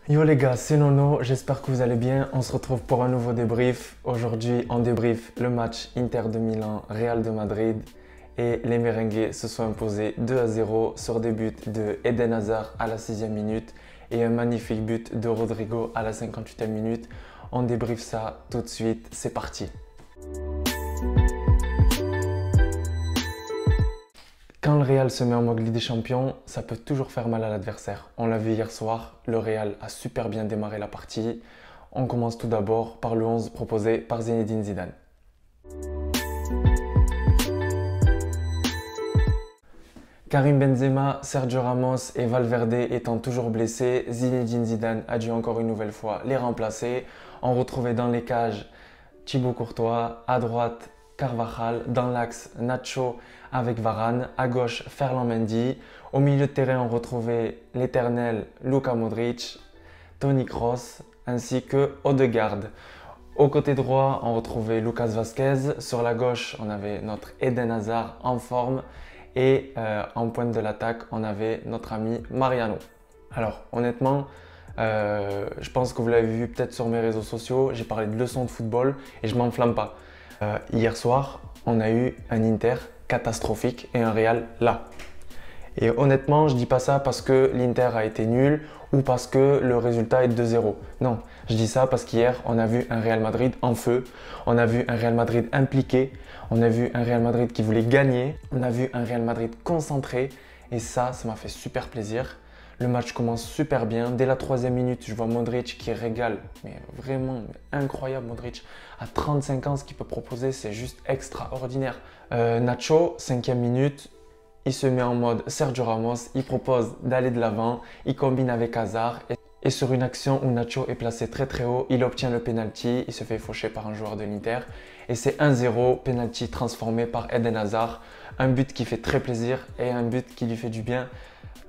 Yo les gars, c'est Nono, j'espère que vous allez bien. On se retrouve pour un nouveau débrief. Aujourd'hui, on débrief le match Inter de Milan, Real de Madrid. Et les merengues se sont imposés 2-0 sur des buts de Eden Hazard à la 6e minute et un magnifique but de Rodrigo à la 58e minute. On débriefe ça tout de suite, c'est parti. Quand le Real se met en mode Ligue des Champions, ça peut toujours faire mal à l'adversaire. On l'a vu hier soir, le Real a super bien démarré la partie. On commence tout d'abord par le 11 proposé par Zinedine Zidane. Karim Benzema, Sergio Ramos et Valverde étant toujours blessés, Zinedine Zidane a dû encore une nouvelle fois les remplacer. On retrouvait dans les cages Thibaut Courtois, à droite Carvajal, dans l'axe Nacho avec Varane, à gauche Ferland Mendy. Au milieu de terrain, on retrouvait l'éternel Luka Modric, Toni Kroos ainsi que Odegaard. Au côté droit, on retrouvait Lucas Vazquez. Sur la gauche, on avait notre Eden Hazard en forme. Et en pointe de l'attaque, on avait notre ami Mariano. Alors honnêtement, je pense que vous l'avez vu peut-être sur mes réseaux sociaux, j'ai parlé de leçons de football et je m'enflamme pas. Hier soir, on a eu un Inter catastrophique et un Real là. Et honnêtement, je dis pas ça parce que l'Inter a été nul ou parce que le résultat est de 2-0. Non, je dis ça parce qu'hier, on a vu un Real Madrid en feu, on a vu un Real Madrid impliqué, on a vu un Real Madrid qui voulait gagner, on a vu un Real Madrid concentré et ça m'a fait super plaisir. Le match commence super bien. Dès la 3e minute, je vois Modric qui régale, mais vraiment incroyable Modric. À 35 ans, ce qu'il peut proposer, c'est juste extraordinaire. Nacho, 5e minute, il se met en mode Sergio Ramos, il propose d'aller de l'avant, il combine avec Hazard et sur une action où Nacho est placé très très haut, il obtient le penalty, il se fait faucher par un joueur de l'Inter et c'est 1-0, penalty transformé par Eden Hazard, un but qui fait très plaisir et un but qui lui fait du bien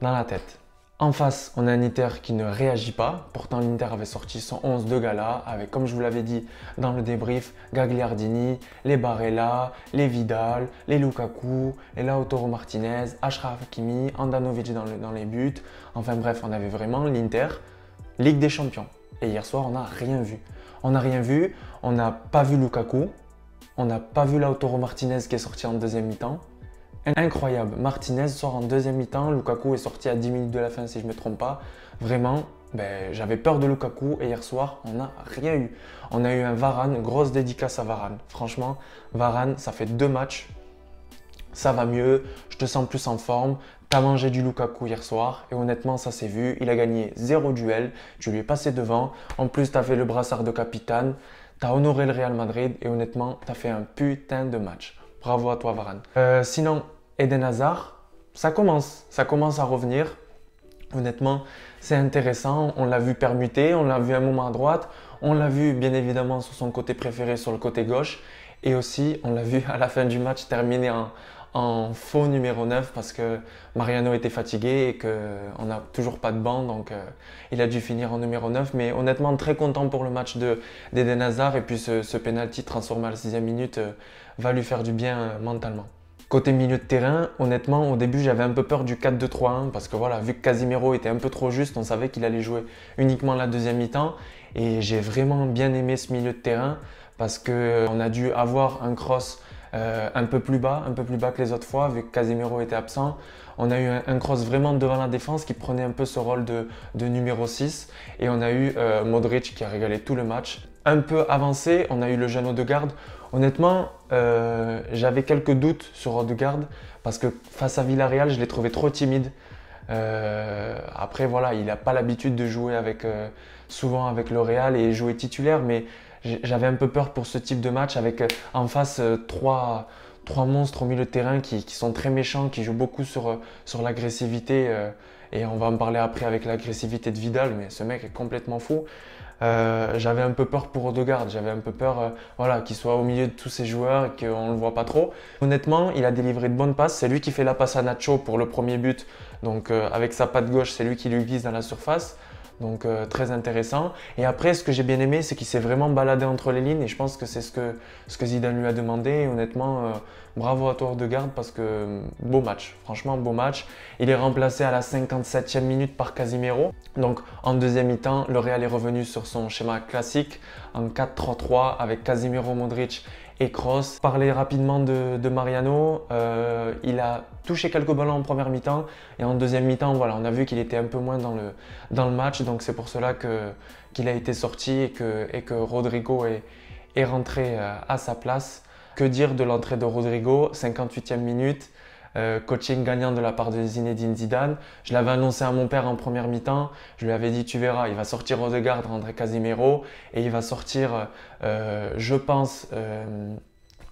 dans la tête. En face, on a un Inter qui ne réagit pas. Pourtant, l'Inter avait sorti son 11 de gala avec, comme je vous l'avais dit dans le débrief, Gagliardini, les Barella, les Vidal, les Lukaku, les Lautaro Martinez, Achraf Hakimi, Handanovic dans les buts. Enfin bref, on avait vraiment l'Inter Ligue des Champions. Et hier soir, on n'a rien vu. On n'a rien vu, on n'a pas vu Lukaku, on n'a pas vu Lautaro Martinez qui est sorti en deuxième mi-temps. Incroyable, Martinez sort en deuxième mi-temps, Lukaku est sorti à 10 minutes de la fin si je ne me trompe pas. Vraiment, j'avais peur de Lukaku et hier soir, on n'a rien eu. On a eu un Varane, grosse dédicace à Varane. Franchement, Varane, ça fait 2 matchs, ça va mieux, je te sens plus en forme. Tu as mangé du Lukaku hier soir et honnêtement, ça s'est vu. Il a gagné 0 duel, tu lui es passé devant. En plus, tu as fait le brassard de capitaine, tu as honoré le Real Madrid et honnêtement, tu as fait un putain de match. Bravo à toi, Varane. Sinon, Eden Hazard, ça commence à revenir. Honnêtement, c'est intéressant. On l'a vu permuter, on l'a vu un moment à droite, on l'a vu bien évidemment sur son côté préféré, sur le côté gauche. Et aussi, on l'a vu à la fin du match terminer en faux numéro 9 parce que Mariano était fatigué et qu'on n'a toujours pas de banc. Donc, il a dû finir en numéro 9. Mais honnêtement, très content pour le match d'Eden Hazard. Et puis, ce penalty transformé à la 6e minute va lui faire du bien mentalement. Côté milieu de terrain, honnêtement, au début, j'avais un peu peur du 4-2-3-1 parce que voilà, vu que Casemiro était un peu trop juste, on savait qu'il allait jouer uniquement la deuxième mi-temps. Et j'ai vraiment bien aimé ce milieu de terrain parce qu'on a dû avoir un cross un peu plus bas que les autres fois, vu que Casemiro était absent. On a eu un cross vraiment devant la défense qui prenait un peu ce rôle de numéro 6. Et on a eu Modric qui a régalé tout le match. Un peu avancé, on a eu le jeune Odegaard. Honnêtement, j'avais quelques doutes sur Odegaard parce que face à Villarreal, je l'ai trouvé trop timide. Après, voilà, il n'a pas l'habitude de jouer souvent avec le Real et jouer titulaire, mais j'avais un peu peur pour ce type de match avec en face trois monstres au milieu de terrain qui sont très méchants, qui jouent beaucoup sur l'agressivité. Et on va en parler après avec l'agressivité de Vidal, mais ce mec est complètement fou. J'avais un peu peur pour Odegaard, j'avais un peu peur voilà, qu'il soit au milieu de tous ces joueurs et qu'on ne le voit pas trop. Honnêtement, il a délivré de bonnes passes, c'est lui qui fait la passe à Nacho pour le premier but. Donc avec sa patte gauche, c'est lui qui lui glisse dans la surface. Donc très intéressant. Et après, ce que j'ai bien aimé, c'est qu'il s'est vraiment baladé entre les lignes et je pense que c'est ce que Zidane lui a demandé. Et honnêtement, bravo à toi Odegaard parce que beau match, franchement beau match. Il est remplacé à la 57e minute par Casemiro. Donc en deuxième mi-temps, le Real est revenu sur son schéma classique en 4-3-3 avec Casemiro, Modric et Kroos. Parler rapidement de Mariano, il a touché quelques ballons en première mi-temps et en deuxième mi-temps, voilà, on a vu qu'il était un peu moins dans le match, donc c'est pour cela qu'il a été sorti et que Rodrigo est rentré à sa place. Que dire de l'entrée de Rodrigo, 58e minute, coaching gagnant de la part de Zinedine Zidane. Je l'avais annoncé à mon père en première mi-temps, je lui avais dit tu verras, il va sortir Odegaard, rentrer Casemiro et il va sortir, je pense,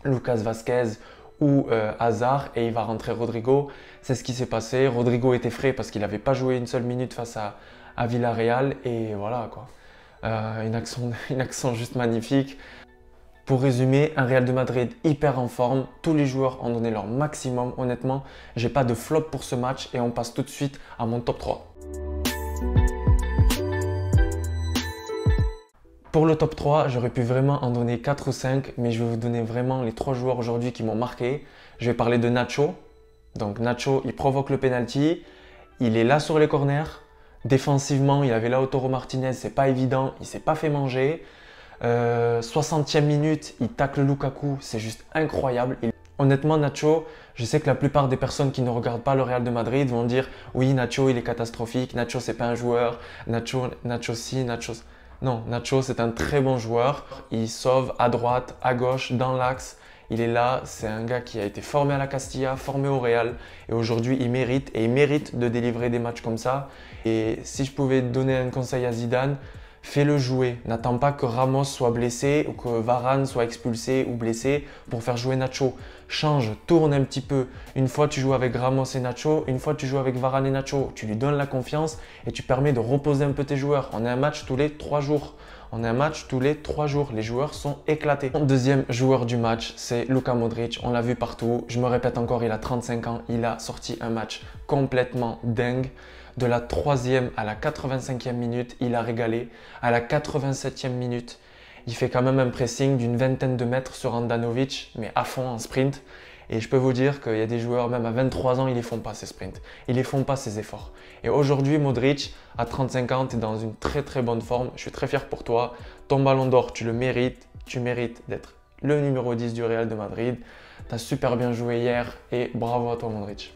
Lucas Vazquez ou Hazard et il va rentrer Rodrigo. C'est ce qui s'est passé. Rodrigo était frais parce qu'il n'avait pas joué une seule minute face à Villarreal et voilà quoi. Une action juste magnifique. Pour résumer, un Real de Madrid hyper en forme. Tous les joueurs ont donné leur maximum. Honnêtement, j'ai pas de flop pour ce match et on passe tout de suite à mon top 3. Pour le top 3, j'aurais pu vraiment en donner 4 ou 5, mais je vais vous donner vraiment les 3 joueurs aujourd'hui qui m'ont marqué. Je vais parler de Nacho. Donc Nacho, il provoque le penalty. Il est là sur les corners. Défensivement, il avait Lautaro Martinez, c'est pas évident. Il s'est pas fait manger. 60e minute, il tacle Lukaku, c'est juste incroyable. Honnêtement, Nacho, je sais que la plupart des personnes qui ne regardent pas le Real de Madrid vont dire oui, Nacho, il est catastrophique, Nacho, c'est pas un joueur, Nacho si, Nacho. Non, Nacho, c'est un très bon joueur. Il sauve à droite, à gauche, dans l'axe. Il est là, c'est un gars qui a été formé à la Castilla, formé au Real. Et aujourd'hui, il mérite de délivrer des matchs comme ça. Et si je pouvais donner un conseil à Zidane, fais-le jouer. N'attends pas que Ramos soit blessé ou que Varane soit expulsé ou blessé pour faire jouer Nacho. Change, tourne un petit peu. Une fois tu joues avec Ramos et Nacho, une fois tu joues avec Varane et Nacho. Tu lui donnes la confiance et tu permets de reposer un peu tes joueurs. On a un match tous les 3 jours. Les joueurs sont éclatés. Mon deuxième joueur du match, c'est Luka Modric. On l'a vu partout. Je me répète encore, il a 35 ans. Il a sorti un match complètement dingue. De la 3e à la 85e minute, il a régalé. À la 87e minute, il fait quand même un pressing d'une vingtaine de mètres sur Handanovic, mais à fond en sprint. Et je peux vous dire qu'il y a des joueurs, même à 23 ans, ils ne les font pas ces sprints. Ils ne les font pas ces efforts. Et aujourd'hui, Modric, à 35 ans, tu es dans une très très bonne forme. Je suis très fier pour toi. Ton ballon d'or, tu le mérites. Tu mérites d'être le numéro 10 du Real de Madrid. Tu as super bien joué hier et bravo à toi, Modric.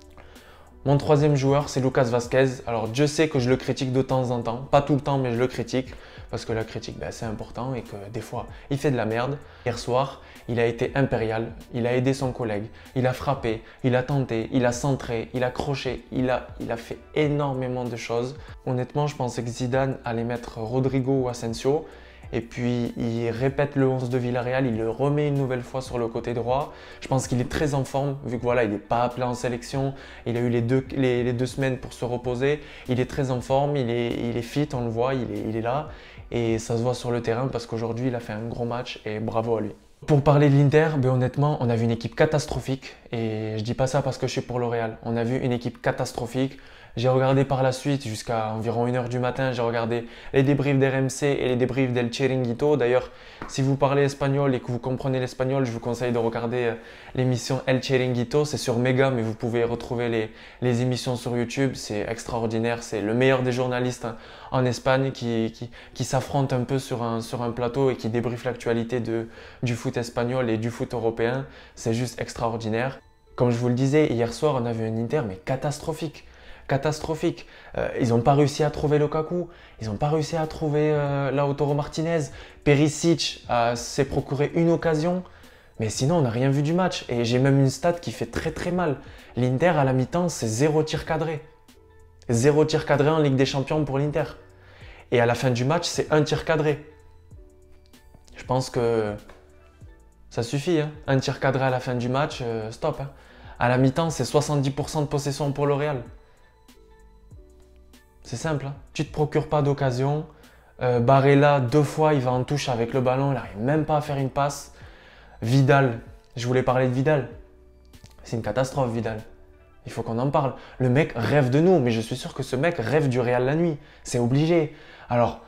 Mon troisième joueur, c'est Lucas Vazquez. Alors, Dieu sait que je le critique de temps en temps. Pas tout le temps, mais je le critique. Parce que la critique, c'est important et que des fois, il fait de la merde. Hier soir, il a été impérial. Il a aidé son collègue. Il a frappé. Il a tenté. Il a centré. Il a croché. Il a fait énormément de choses. Honnêtement, je pensais que Zidane allait mettre Rodrigo ou Asensio. Et puis, il répète le 11 de Villarreal, il le remet une nouvelle fois sur le côté droit. Je pense qu'il est très en forme, vu que voilà, il n'est pas appelé en sélection. Il a eu les deux semaines pour se reposer. Il est très en forme, il est fit, on le voit, il est là. Et ça se voit sur le terrain parce qu'aujourd'hui, il a fait un gros match et bravo à lui. Pour parler de l'Inter, honnêtement, on a vu une équipe catastrophique. Et je dis pas ça parce que je suis pour le Real. On a vu une équipe catastrophique. J'ai regardé par la suite jusqu'à environ 1h du matin, j'ai regardé les débriefs d'RMC et les débriefs d'El Chiringuito. D'ailleurs, si vous parlez espagnol et que vous comprenez l'espagnol, je vous conseille de regarder l'émission El Chiringuito. C'est sur Mega, mais vous pouvez retrouver les émissions sur YouTube. C'est extraordinaire, c'est le meilleur des journalistes en Espagne qui s'affrontent un peu sur un plateau et qui débriefent l'actualité du foot espagnol et du foot européen. C'est juste extraordinaire. Comme je vous le disais, hier soir, on a vu un Inter mais catastrophique. Ils n'ont pas réussi à trouver Lukaku, ils n'ont pas réussi à trouver Lautaro Martinez. Perisic s'est procuré une occasion, mais sinon on n'a rien vu du match. Et j'ai même une stat qui fait très très mal. L'Inter à la mi-temps, c'est 0 tir cadré. 0 tir cadré en Ligue des Champions pour l'Inter. Et à la fin du match, c'est 1 tir cadré. Je pense que ça suffit, hein. 1 tir cadré à la fin du match, stop. Hein. À la mi-temps, c'est 70% de possession pour le Real. C'est simple, hein. Tu ne te procures pas d'occasion. Barella, 2 fois, il va en touche avec le ballon. Il n'arrive même pas à faire une passe. Vidal, je voulais parler de Vidal. C'est une catastrophe, Vidal. Il faut qu'on en parle. Le mec rêve de nous, mais je suis sûr que ce mec rêve du Real la nuit. C'est obligé. Alors,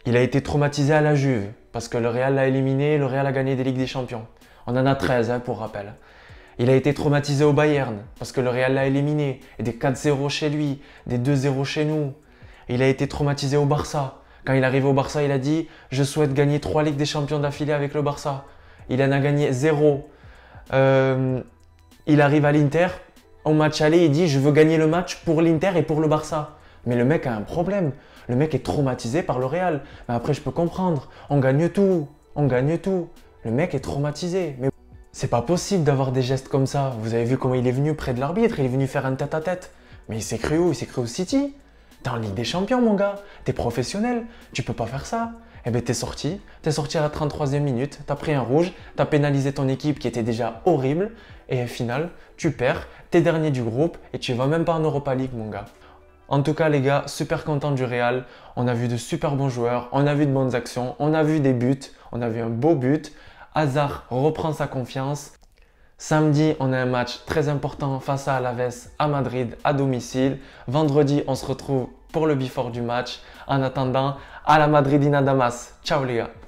il a été traumatisé à la Juve parce que le Real l'a éliminé, le Real a gagné des Ligues des Champions. On en a 13 pour rappel. Il a été traumatisé au Bayern parce que le Real l'a éliminé et des 4-0 chez lui, des 2-0 chez nous. Il a été traumatisé au Barça. Quand il est arrivé au Barça, il a dit « Je souhaite gagner 3 Ligues des Champions d'affilée avec le Barça ». Il en a gagné 0. Il arrive à l'Inter, au match aller, il dit « Je veux gagner le match pour l'Inter et pour le Barça ». Mais le mec a un problème. Le mec est traumatisé par le Real. Mais après, je peux comprendre. On gagne tout. On gagne tout. Le mec est traumatisé. Mais c'est pas possible d'avoir des gestes comme ça. Vous avez vu comment il est venu près de l'arbitre. Il est venu faire un tête-à-tête. Mais il s'est cru où? Il s'est cru au City. T'es en Ligue des Champions, mon gars. T'es professionnel. Tu peux pas faire ça. Eh ben, t'es sorti. T'es sorti à la 33e minute. T'as pris un rouge. T'as pénalisé ton équipe qui était déjà horrible. Et au final, tu perds. T'es dernier du groupe. Et tu vas même pas en Europa League, mon gars. En tout cas, les gars, super content du Real. On a vu de super bons joueurs, on a vu de bonnes actions, on a vu des buts, on a vu un beau but. Hazard reprend sa confiance. Samedi, on a un match très important face à Alaves à Madrid, à domicile. Vendredi, on se retrouve pour le before du match. En attendant, à la Madridina Damas. Ciao les gars.